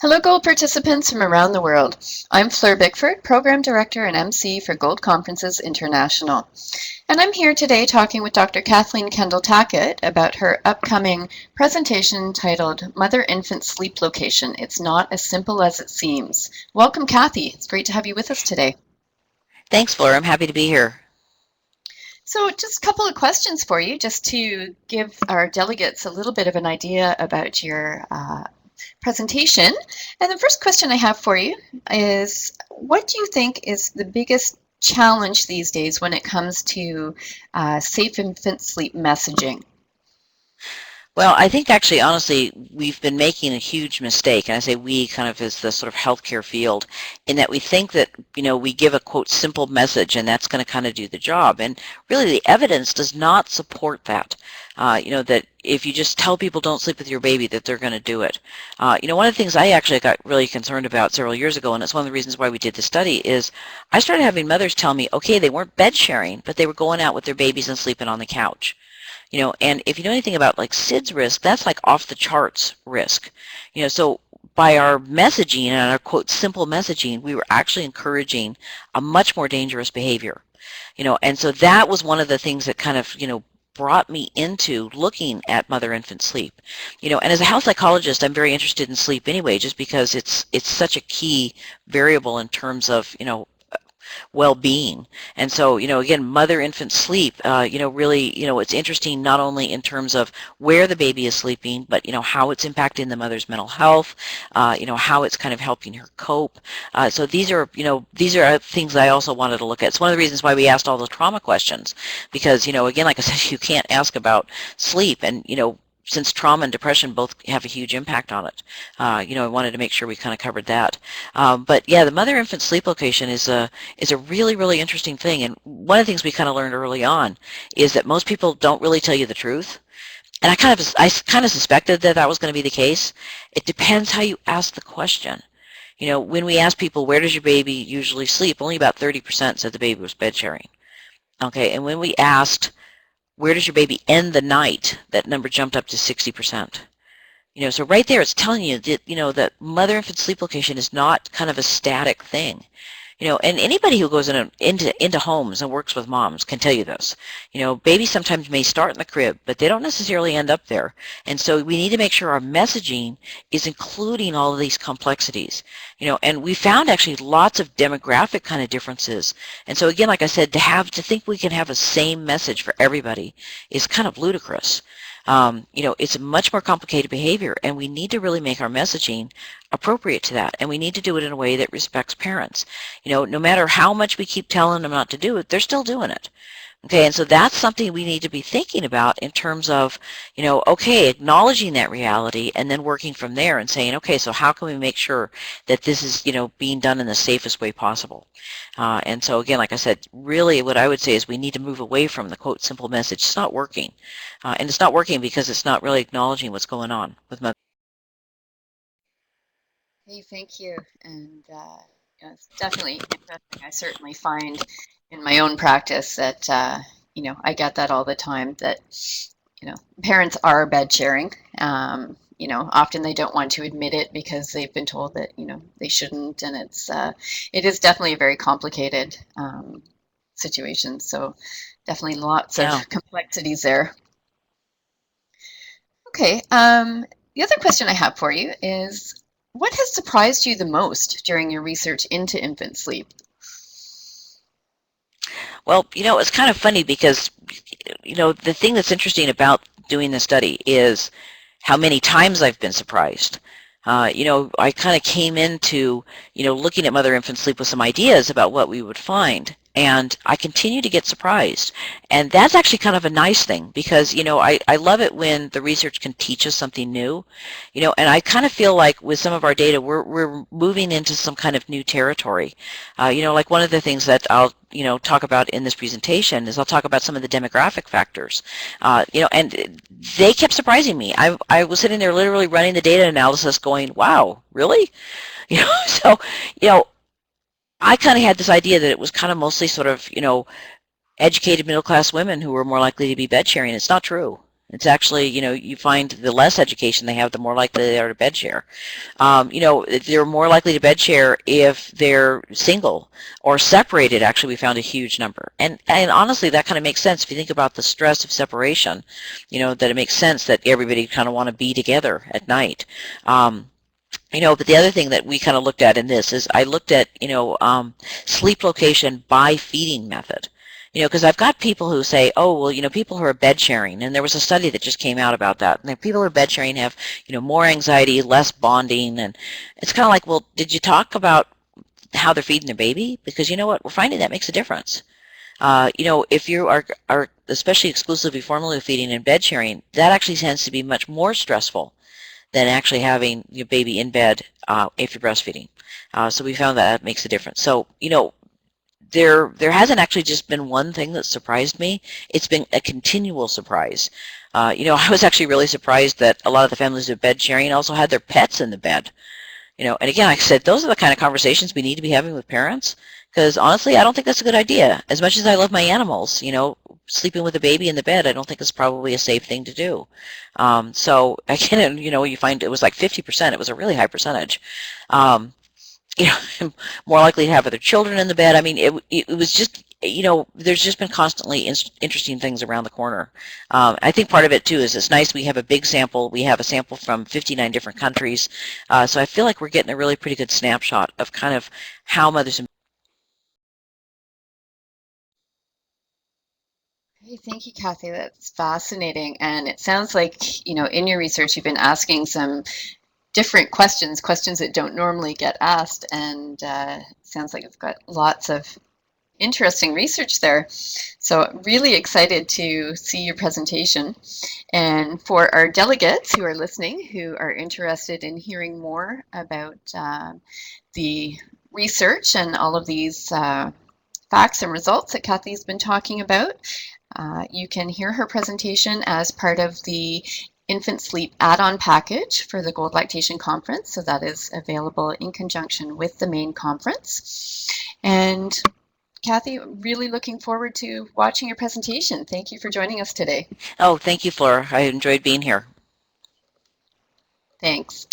Hello, Gold participants from around the world. I'm Fleur Bickford, Program Director and MC for Gold Conferences International. And I'm here today talking with Dr. Kathleen Kendall-Tackett about her upcoming presentation titled Mother-Infant Sleep Location. It's not as simple as it seems. Welcome, Kathy. It's great to have you with us today. Thanks, Fleur. I'm happy to be here. So just a couple of questions for you, just to give our delegates a little bit of an idea about your presentation. And the first question I have for you is, what do you think is the biggest challenge these days when it comes to safe infant sleep messaging? Well, I think actually, honestly, we've been making a huge mistake, and I say we kind of as the sort of healthcare field, in that we think that, we give a, quote, simple message, and that's going to kind of do the job. And really, the evidence does not support that. That if you just tell people don't sleep with your baby, that they're going to do it. One of the things I actually got really concerned about several years ago, and it's one of the reasons why we did the study, is I started having mothers tell me, okay, they weren't bed sharing, but they were going out with their babies and sleeping on the couch. And if you know anything about like SIDS risk, that's like off the charts risk. So by our messaging and our, quote, simple messaging, we were actually encouraging a much more dangerous behavior. And so that was one of the things that kind of, brought me into looking at mother-infant sleep. And as a health psychologist, I'm very interested in sleep anyway, just because it's such a key variable in terms of, well-being. And so, again, mother-infant sleep, really, it's interesting not only in terms of where the baby is sleeping, but, how it's impacting the mother's mental health, how it's kind of helping her cope. So these are things I also wanted to look at. It's one of the reasons why we asked all the trauma questions, because, again, like I said, you can't ask about sleep, and, since trauma and depression both have a huge impact on it. I wanted to make sure we kind of covered that. But yeah, the mother-infant sleep location is a really, really interesting thing. And one of the things we kind of learned early on is that most people don't really tell you the truth. And I kind of suspected that that was going to be the case. It depends how you ask the question. When we asked people, where does your baby usually sleep? Only about 30% said the baby was bed sharing. Okay, and when we asked, where does your baby end the night? That number jumped up to 60%. So right there, it's telling you that, that mother-infant sleep location is not kind of a static thing. And anybody who goes into homes and works with moms can tell you this. Babies sometimes may start in the crib, but they don't necessarily end up there. And so we need to make sure our messaging is including all of these complexities. And we found actually lots of demographic kind of differences. And so again, like I said, to think we can have a same message for everybody is kind of ludicrous. It's a much more complicated behavior, and we need to really make our messaging appropriate to that, and we need to do it in a way that respects parents. No matter how much we keep telling them not to do it, they're still doing it. Okay, and so that's something we need to be thinking about in terms of, okay, acknowledging that reality and then working from there and saying, okay, so how can we make sure that this is, being done in the safest way possible? And so again, like I said, really what I would say is we need to move away from the, quote, simple message. It's not working. And it's not working because it's not really acknowledging what's going on with mother. Hey, thank you. And it's definitely interesting. I certainly find in my own practice that, I get that all the time, that, parents are bed sharing. Often they don't want to admit it because they've been told that, they shouldn't. And it is definitely a very complicated situation. So definitely lots of Yeah. complexities there. Okay. The other question I have for you is, what has surprised you the most during your research into infant sleep? Well, it's kind of funny because, the thing that's interesting about doing the study is how many times I've been surprised. I kind of came into, looking at mother-infant sleep with some ideas about what we would find. And I continue to get surprised. And that's actually kind of a nice thing because, I love it when the research can teach us something new. And I kind of feel like with some of our data, we're moving into some kind of new territory. Like one of the things that I'll, talk about in this presentation is I'll talk about some of the demographic factors. And they kept surprising me. I was sitting there literally running the data analysis going, wow, really? So, I kind of had this idea that it was kind of mostly sort of, educated middle-class women who were more likely to be bed sharing. It's not true. It's actually, you find the less education they have, the more likely they are to bed share. They're more likely to bed share if they're single or separated. Actually, we found a huge number. And honestly, that kind of makes sense if you think about the stress of separation, that it makes sense that everybody kind of want to be together at night. But the other thing that we kind of looked at in this is I looked at, sleep location by feeding method. Because I've got people who say, oh, well, people who are bed sharing, and there was a study that just came out about that. And the people who are bed sharing have, more anxiety, less bonding, and it's kind of like, well, did you talk about how they're feeding their baby? Because you know what, we're finding that makes a difference. If you are especially exclusively formula feeding and bed sharing, that actually tends to be much more stressful than actually having your baby in bed if you're breastfeeding. So we found that makes a difference. So, there hasn't actually just been one thing that surprised me. It's been a continual surprise. I was actually really surprised that a lot of the families with bed sharing also had their pets in the bed. And again, like I said, those are the kind of conversations we need to be having with parents, because honestly, I don't think that's a good idea. As much as I love my animals, sleeping with a baby in the bed, I don't think is probably a safe thing to do. So again, you find it was like 50%. It was a really high percentage. More likely to have other children in the bed. I mean, it was just, there's just been constantly interesting things around the corner. I think part of it, too, is it's nice we have a big sample. We have a sample from 59 different countries. So I feel like we're getting a really pretty good snapshot of kind of how mothers and Hey, thank you, Kathy. That's fascinating. And it sounds like, in your research, you've been asking some different questions that don't normally get asked. And it sounds like you've got lots of interesting research there. So really excited to see your presentation. And for our delegates who are listening, who are interested in hearing more about the research and all of these facts and results that Kathy's been talking about, you can hear her presentation as part of the infant sleep add-on package for the Gold Lactation Conference. So that is available in conjunction with the main conference. And Kathy, really looking forward to watching your presentation. Thank you for joining us today. Oh, thank you, Flora. I enjoyed being here. Thanks.